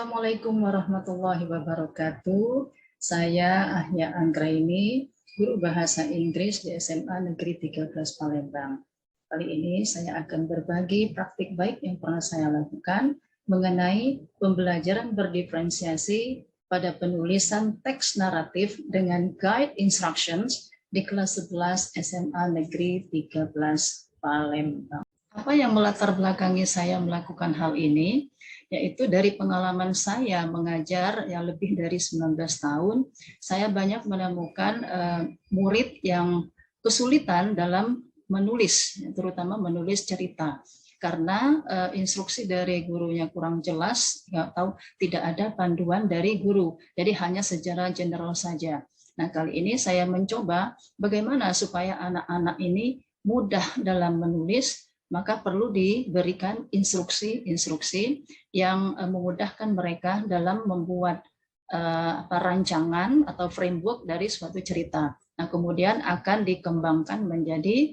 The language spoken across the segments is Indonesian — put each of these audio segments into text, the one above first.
Assalamualaikum warahmatullahi wabarakatuh. Saya Ahya Anggraini, guru bahasa Inggris di SMA Negeri 13 Palembang. Kali ini saya akan berbagi praktik baik yang pernah saya lakukan mengenai pembelajaran berdiferensiasi pada penulisan teks naratif dengan guide instructions di kelas 11 SMA Negeri 13 Palembang. Apa yang melatar belakangi saya melakukan hal ini? Yaitu dari pengalaman saya mengajar yang lebih dari 19 tahun, saya banyak menemukan murid yang kesulitan dalam menulis, terutama menulis cerita. Karena instruksi dari gurunya kurang jelas, nggak tahu, tidak ada panduan dari guru, jadi hanya secara general saja. Nah, kali ini saya mencoba bagaimana supaya anak-anak ini mudah dalam menulis, maka perlu diberikan instruksi-instruksi yang memudahkan mereka dalam membuat rancangan atau framework dari suatu cerita. Nah, kemudian akan dikembangkan menjadi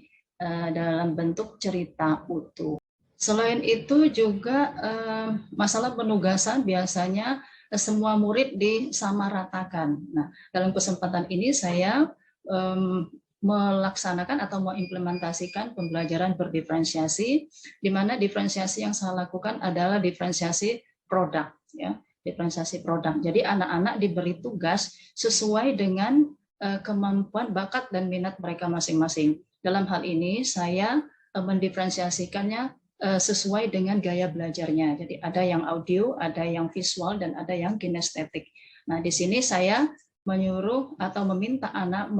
dalam bentuk cerita utuh. Selain itu juga masalah penugasan biasanya semua murid disamaratakan. Nah, dalam kesempatan ini saya melaksanakan atau mengimplementasikan pembelajaran berdiferensiasi, di mana diferensiasi yang saya lakukan adalah diferensiasi produk, ya, diferensiasi produk. Jadi anak-anak diberi tugas sesuai dengan kemampuan, bakat, dan minat mereka masing-masing. Dalam hal ini saya mendiferensiasikannya sesuai dengan gaya belajarnya. Jadi ada yang audio, ada yang visual, dan ada yang kinestetik. Nah, di sini saya menyuruh atau meminta anak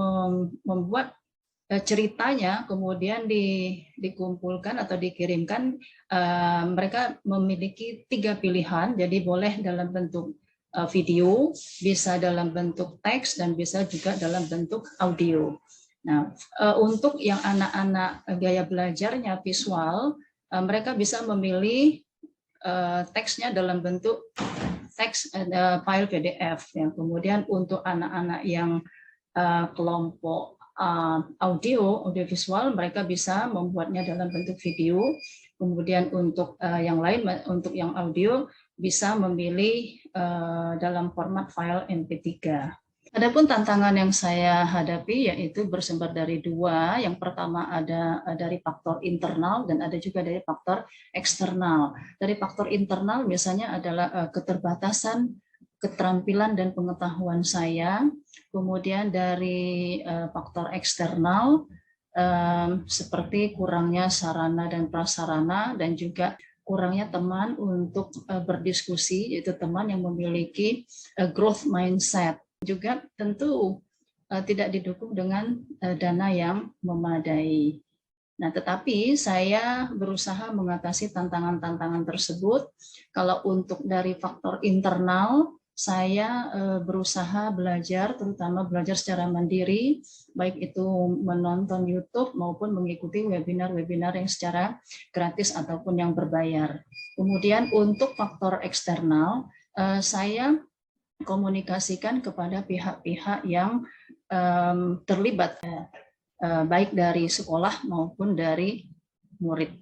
membuat ceritanya, kemudian dikumpulkan atau dikirimkan. Mereka memiliki 3 pilihan, jadi boleh dalam bentuk video, bisa dalam bentuk teks, dan bisa juga dalam bentuk audio. Nah, untuk yang anak-anak gaya belajarnya visual, mereka bisa memilih teksnya dalam bentuk teks file PDF. Ya. Kemudian untuk anak-anak yang kelompok audiovisual, mereka bisa membuatnya dalam bentuk video. Kemudian untuk yang lain, untuk yang audio bisa memilih dalam format file MP3. Adapun tantangan yang saya hadapi yaitu bersumber dari 2. Yang pertama ada dari faktor internal dan ada juga dari faktor eksternal. Dari faktor internal biasanya adalah keterbatasan keterampilan dan pengetahuan saya. Kemudian dari faktor eksternal seperti kurangnya sarana dan prasarana, dan juga kurangnya teman untuk berdiskusi, yaitu teman yang memiliki growth mindset. Juga tentu tidak didukung dengan dana yang memadai. Nah, tetapi saya berusaha mengatasi tantangan-tantangan tersebut. Kalau untuk dari faktor internal, saya berusaha belajar, terutama belajar secara mandiri, baik itu menonton YouTube maupun mengikuti webinar-webinar yang secara gratis ataupun yang berbayar. Kemudian untuk faktor eksternal, saya komunikasikan kepada pihak-pihak yang terlibat, baik dari sekolah maupun dari murid.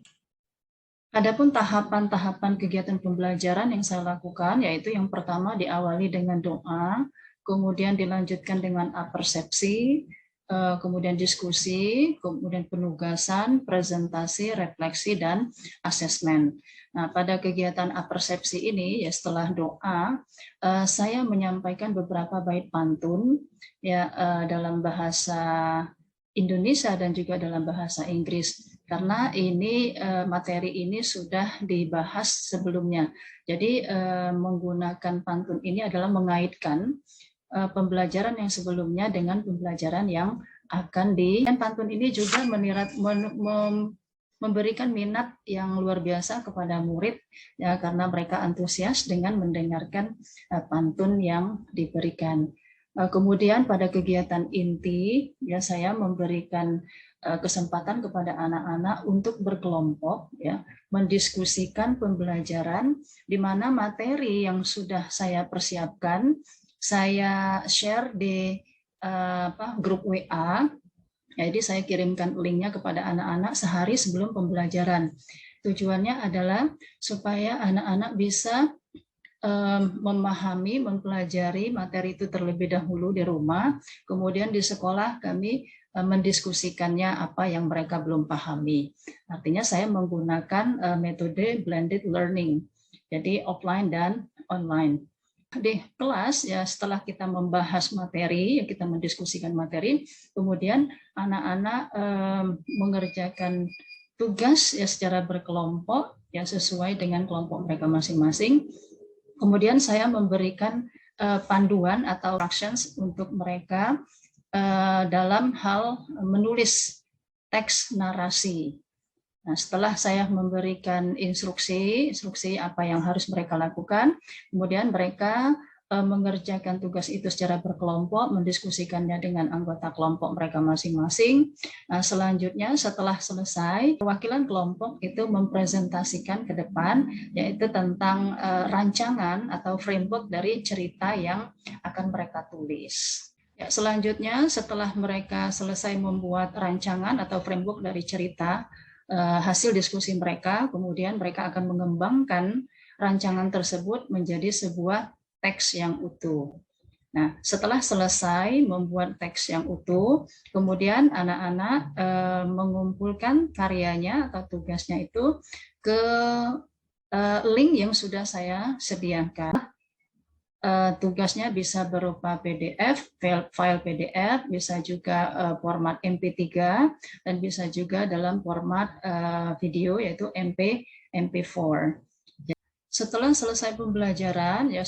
Adapun tahapan-tahapan kegiatan pembelajaran yang saya lakukan, yaitu yang pertama diawali dengan doa, kemudian dilanjutkan dengan apersepsi, kemudian diskusi, kemudian penugasan, presentasi, refleksi, dan asesmen. Nah, pada kegiatan apersepsi ini, ya setelah doa, saya menyampaikan beberapa bait pantun, ya dalam bahasa Indonesia dan juga dalam bahasa Inggris, karena ini materi ini sudah dibahas sebelumnya. Jadi menggunakan pantun ini adalah mengaitkan pembelajaran yang sebelumnya dengan pembelajaran yang akan dan pantun ini juga memberikan minat yang luar biasa kepada murid, ya, karena mereka antusias dengan mendengarkan pantun yang diberikan. Kemudian pada kegiatan inti, ya saya memberikan kesempatan kepada anak-anak untuk berkelompok, ya, mendiskusikan pembelajaran, di mana materi yang sudah saya persiapkan saya share di grup WA. Jadi saya kirimkan linknya kepada anak-anak sehari sebelum pembelajaran. Tujuannya adalah supaya anak-anak bisa memahami, mempelajari materi itu terlebih dahulu di rumah, kemudian di sekolah kami mendiskusikannya apa yang mereka belum pahami. Artinya saya menggunakan metode blended learning, jadi offline dan online. Di kelas ya setelah kita membahas materi, kita mendiskusikan materi, kemudian anak-anak mengerjakan tugas ya secara berkelompok yang sesuai dengan kelompok mereka masing-masing. Kemudian saya memberikan panduan atau instructions untuk mereka dalam hal menulis teks narasi. Nah, setelah saya memberikan instruksi apa yang harus mereka lakukan, kemudian mereka mengerjakan tugas itu secara berkelompok, mendiskusikannya dengan anggota kelompok mereka masing-masing. Nah, selanjutnya setelah selesai, perwakilan kelompok itu mempresentasikan ke depan, yaitu tentang rancangan atau framework dari cerita yang akan mereka tulis. Ya, selanjutnya setelah mereka selesai membuat rancangan atau framework dari cerita, hasil diskusi mereka, kemudian mereka akan mengembangkan rancangan tersebut menjadi sebuah teks yang utuh. Nah, setelah selesai membuat teks yang utuh, kemudian anak-anak mengumpulkan karyanya atau tugasnya itu ke link yang sudah saya sediakan. Tugasnya bisa berupa PDF, file PDF, bisa juga format MP3, dan bisa juga dalam format video yaitu MP4. Setelah selesai pembelajaran, ya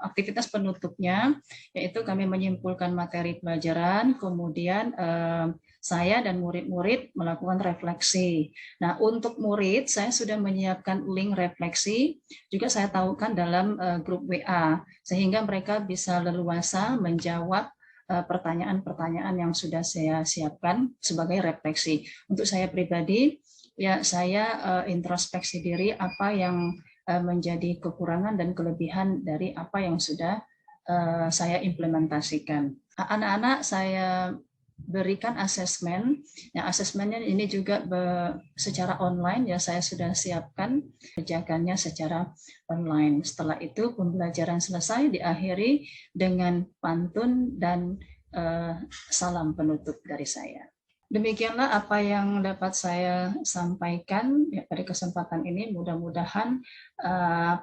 aktivitas penutupnya, yaitu kami menyimpulkan materi pelajaran, kemudian saya dan murid-murid melakukan refleksi. Nah, untuk murid, saya sudah menyiapkan link refleksi, juga saya tahukan dalam grup WA, sehingga mereka bisa leluasa menjawab pertanyaan-pertanyaan yang sudah saya siapkan sebagai refleksi. Untuk saya pribadi, ya saya introspeksi diri apa yang menjadi kekurangan dan kelebihan dari apa yang sudah saya implementasikan. Anak-anak saya berikan asesmen. Ya, asesmennya ini juga secara online, ya saya sudah siapkan kerjakannya secara online. Setelah itu pembelajaran selesai, diakhiri dengan pantun dan salam penutup dari saya. Demikianlah apa yang dapat saya sampaikan ya, pada kesempatan ini. Mudah-mudahan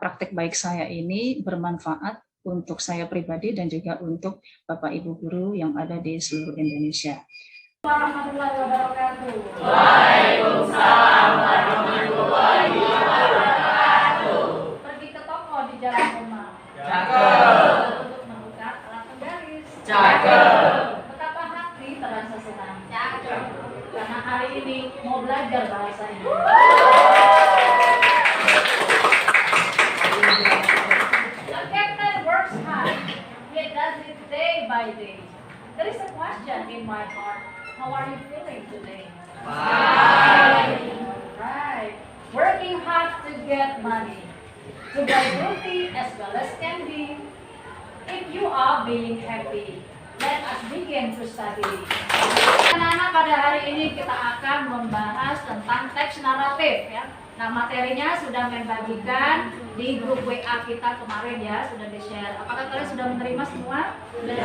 praktek baik saya ini bermanfaat untuk saya pribadi dan juga untuk Bapak Ibu guru yang ada di seluruh Indonesia. Warahmatullahi wabarakatuh. Waalaikumsalam warahmatullahi wabarakatuh. Pergi ke toko di jalan rumah. Cakep. Untuk membuka alat penggaris. Cakep. Betapa hati terasa senang. Cakep. Karena hari ini mau belajar bahasa Inggris. Day by day. There is a question in my heart. How are you feeling today? Fine. Right. Working hard to get money, to buy roti as well as candy. If you are being happy, let us begin to study. Anak-anak, pada hari ini kita akan membahas tentang teks naratif ya. Nah, materinya sudah membagikan di grup WA kita kemarin ya, sudah di-share. Apakah kalian sudah menerima semua? Sudah.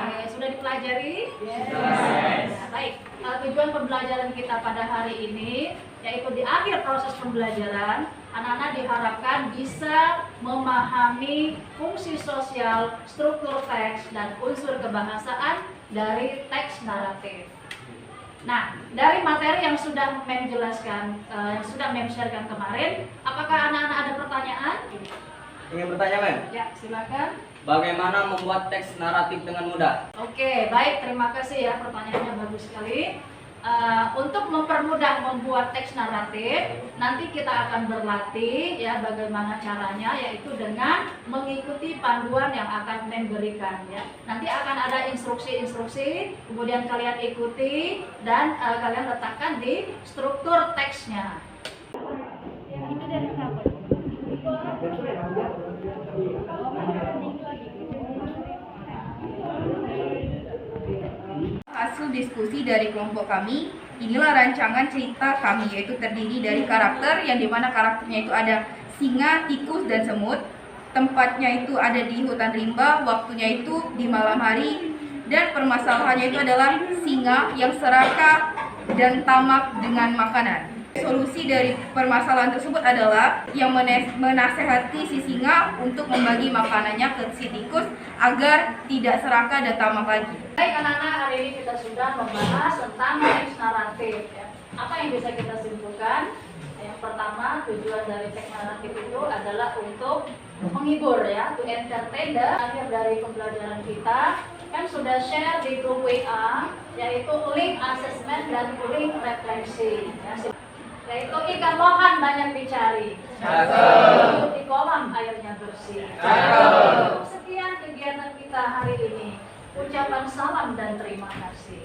Oke, sudah dipelajari? Yes. Nah, baik. Tujuan pembelajaran kita pada hari ini yaitu di akhir proses pembelajaran, anak-anak diharapkan bisa memahami fungsi sosial, struktur teks, dan unsur kebahasaan dari teks naratif. Nah, dari materi yang sudah menjelaskan, yang sudah share-kan kemarin, apakah anak-anak ada pertanyaan? Ingin bertanya, Mem? Ya, silakan. Bagaimana membuat teks naratif dengan mudah? Oke, baik, terima kasih ya, pertanyaannya bagus sekali. Untuk mempermudah membuat teks naratif, nanti kita akan berlatih ya bagaimana caranya, yaitu dengan mengikuti panduan yang akan memberikan ya. Nanti akan ada instruksi-instruksi, kemudian kalian ikuti dan kalian letakkan di struktur teksnya. Itu dari kapan? Hasil diskusi dari kelompok kami, inilah rancangan cerita kami, yaitu terdiri dari karakter yang dimana karakternya itu ada singa, tikus, dan semut. Tempatnya itu ada di hutan rimba, waktunya itu di malam hari, dan permasalahannya itu adalah singa yang serakah dan tamak dengan makanan. Solusi dari permasalahan tersebut adalah yang menasehati si singa untuk membagi makanannya ke si tikus agar tidak serakah dan tamak lagi. Baik anak-anak, hari ini kita sudah membahas tentang teks naratif. Ya. Apa yang bisa kita simpulkan? Yang pertama, tujuan dari teks naratif itu adalah untuk menghibur, ya, to entertain. Akhir dari pembelajaran kita kan sudah share di grup WA, yaitu link assessment dan link refleksi. Ya. Yaitu ikan lohan banyak dicari. Di kolam airnya bersih. Sekian kegiatan kita hari ini. Ucapan salam dan terima kasih.